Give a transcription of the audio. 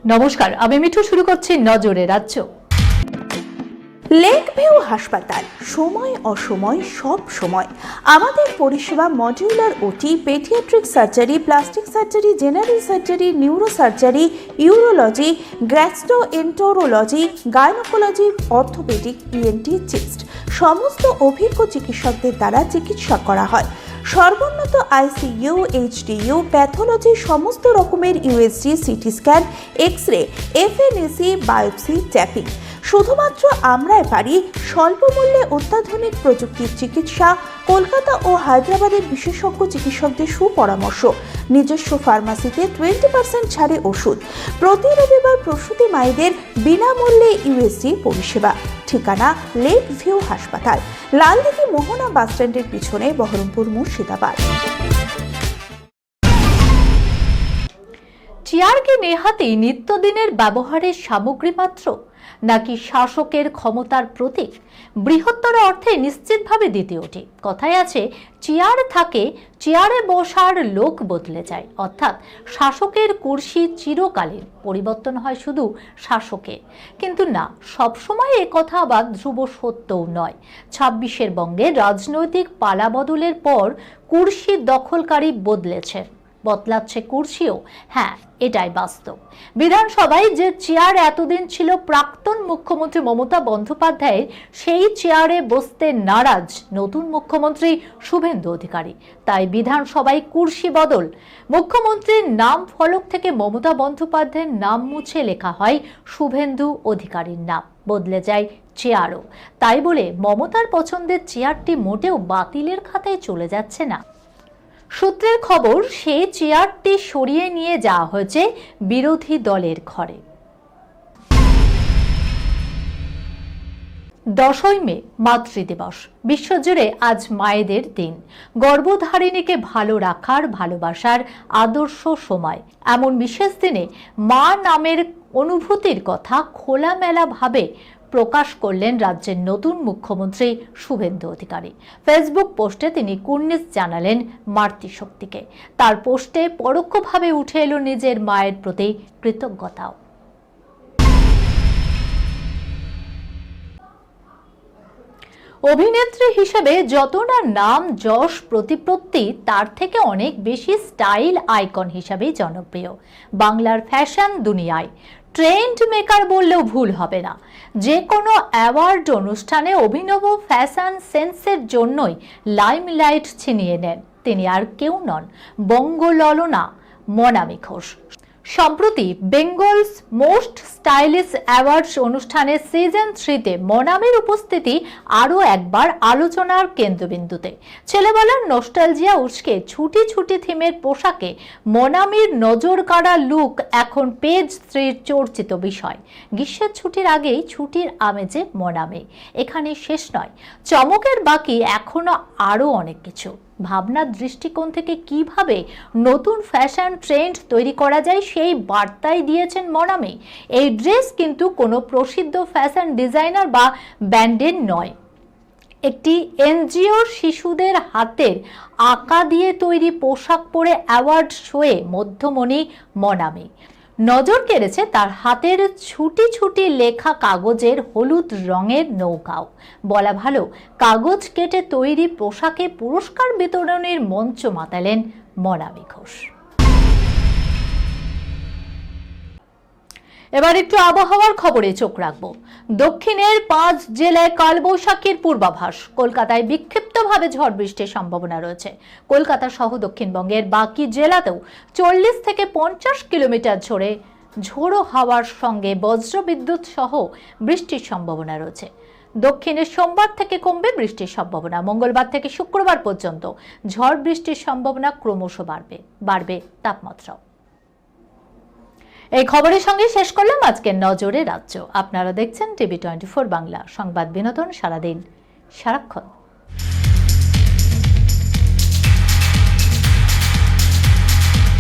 নমস্কার, আমি মিঠু। শুরু করছি নজরে রাজ্য। লেক ভিউ হাসপাতাল, সময় অসময় সব সময় আমাদের পরিষেবা modular OT, paediatric surgery, plastic surgery, general surgery, neuro surgery, urology, gastroenterology, gynaecology, orthopaedic, ENT, chest সমস্ত অভিজ্ঞ চিকিৎসকদের দ্বারা চিকিৎসা করা হয়। সর্বোন্নত আইসিইউ, এইচডিইউ, প্যাথোলজি, সমস্ত রকমের USG, CT scan, X ray, FNAC, biopsy, tapping. শুধুমাত্র আমরাই পারি স্বল্প মূল্যে অত্যাধুনিক প্রযুক্তির চিকিৎসা। কলকাতা ও হায়দ্রাবাদের বিশেষজ্ঞ চিকিৎসকদের সুপরামর্শ, নিজস্ব ফার্মাসিতে 20% ছাড়ে ওষুধ, প্রতি রবিবার প্রসূতি মায়েদের বিনামূল্যে ইউএসজি পরিষেবা। ঠিকানা লেক ভিউ হাসপাতাল, লালদিঘি মোহনা বাসস্ট্যান্ডের পিছনে, বহরমপুর, মুর্শিদাবাদ। চেয়ার কি নেহাতই নিত্যদিনের ব্যবহারের সামগ্রী মাত্র, নাকি শাসকের ক্ষমতার প্রতীক? বৃহত্তর অর্থে নিশ্চিতভাবে দ্বিতীয়টি। কথায় আছে, চেয়ার থাকে, চেয়ারে বসার লোক বদলে যায়। অর্থাৎ শাসকের কুর্সি চিরকালীন, পরিবর্তন হয় শুধু শাসকে। কিন্তু না, সবসময় এ কথা আবার ধ্রুব সত্যও নয়। 26-এর বঙ্গে রাজনৈতিক পালাবদলের পর কুর্সি দখলকারী বদলাচ্ছে কুর্সিও। হ্যাঁ, এটাই বাস্তব। বিধানসভায় যে চেয়ার এতদিন ছিল প্রাক্তন মুখ্যমন্ত্রী মমতা বন্দ্যোপাধ্যায়ের, সেই চেয়ারে বসতে নারাজ নতুন মুখ্যমন্ত্রী শুভেন্দু অধিকারী। তাই বিধানসভায় কুর্সি বদল। মুখ্যমন্ত্রীর নাম ফলক থেকে মমতা বন্দ্যোপাধ্যায়ের নাম মুছে লেখা হয় শুভেন্দু অধিকারীর নাম, বদলে যায় চেয়ারও। তাই বলে মমতার পছন্দের চেয়ারটি মোটেও বাতিলের খাতায় চলে যাচ্ছে না। সূত্রের খবর, সেই চেয়ারটি সরিয়ে নিয়ে যাওয়া হয়েছে বিরোধী দলের ঘরে। 10ই মে মাতৃদিবস। বিশ্বজুড়ে আজ মায়েদের দিন। গর্ভধারিণীকে ভালো রাখার, ভালোবাসার আদর্শ সময়। এমন বিশেষ দিনে মা নামের অনুভূতির কথা খোলামেলাভাবে প্রকাশ করলেন রাজ্যের নতুন মুখ্যমন্ত্রী শুভেন্দু অধিকারী। ফেসবুক পোস্টে তিনি কুর্নিশ জানালেন মাতৃশক্তিকে। তার পোস্টে পরোক্ষভাবে উঠে এলো নিজের মায়ের প্রতি কৃতজ্ঞতাও। অভিনেত্রী হিসেবে যত না নাম, যশ, প্রতিপত্তি, তার থেকে অনেক বেশি স্টাইল আইকন হিসাবেই জনপ্রিয় বাংলার ফ্যাশন দুনিয়ায়। ট্রেন্ড মেকার বললেও ভুল হবে না। যে কোনো অ্যাওয়ার্ড অনুষ্ঠানে অভিনব ফ্যাশন সেন্সের জন্যই লাইমলাইট ছিনিয়ে নেন। তিনি আর কেউ নন, বঙ্গললনা মনামি ঘোষ। সম্প্রতি বেঙ্গলস মোস্ট স্টাইলিশ অ্যাওয়ার্ডস অনুষ্ঠানে সিজন 3-তে মনামির উপস্থিতি আরও একবার আলোচনার কেন্দ্রবিন্দুতে। ছেলেবেলার নস্টালজিয়া উস্কে ছুটি ছুটি থিমের পোশাকে মনামির নজর কাড়া লুক এখন পেজ 3-র চর্চিত বিষয়। গ্রীষ্মের ছুটির আগেই ছুটির আমেজে মনামি। এখানে শেষ নয়, চমকের বাকি এখনো আরও অনেক কিছু। ভাবনার দৃষ্টিকোণ থেকে কিভাবে নতুন ফ্যাশন ট্রেন্ড তৈরি করা যায়, সেই বার্তাই দিয়েছেন মনামি। এই ড্রেস কিন্তু কোনো প্রসিদ্ধ ফ্যাশন ডিজাইনার বা ব্র্যান্ডের নয়, একটি এনজিওর শিশুদের হাতের আঁকা দিয়ে তৈরি পোশাক পরে অ্যাওয়ার্ড শোয়ে মধ্যমণি মনামি। নজর কেড়েছে তার হাতের ছুটি ছুটি লেখা কাগজের হলুদ রঙের নৌকাও। বলা ভালো, কাগজ কেটে তৈরি পোশাকে পুরস্কার বিতরণের মঞ্চ মাতালেন মনামি ঘোষ। এবার একটু আবহাওয়ার খবরে চোখ রাখবো। দক্ষিণের 5 জেলায় কালবৈশাখীর পূর্বাভাস। কলকাতায় বিক্ষিপ্তভাবে ঝড় বৃষ্টির সম্ভাবনা রয়েছে। কলকাতা সহ দক্ষিণবঙ্গের বাকি জেলাতেও 40 থেকে 50 কিলোমিটার ঝোড়ো হাওয়ার সঙ্গে বজ্রবিদ্যুৎ সহ বৃষ্টির সম্ভাবনা রয়েছে। দক্ষিণে সোমবার থেকে কমবে বৃষ্টির সম্ভাবনা। মঙ্গলবার থেকে শুক্রবার পর্যন্ত ঝড় বৃষ্টির সম্ভাবনা ক্রমশ বাড়বে তাপমাত্রাও। এই খবরের সঙ্গে শেষ করলাম আজকের নজরে রাজ্য। আপনারা দেখছেন টিভি 24 বাংলা, সংবাদ বিনোদন সারাদিন সারাক্ষণ।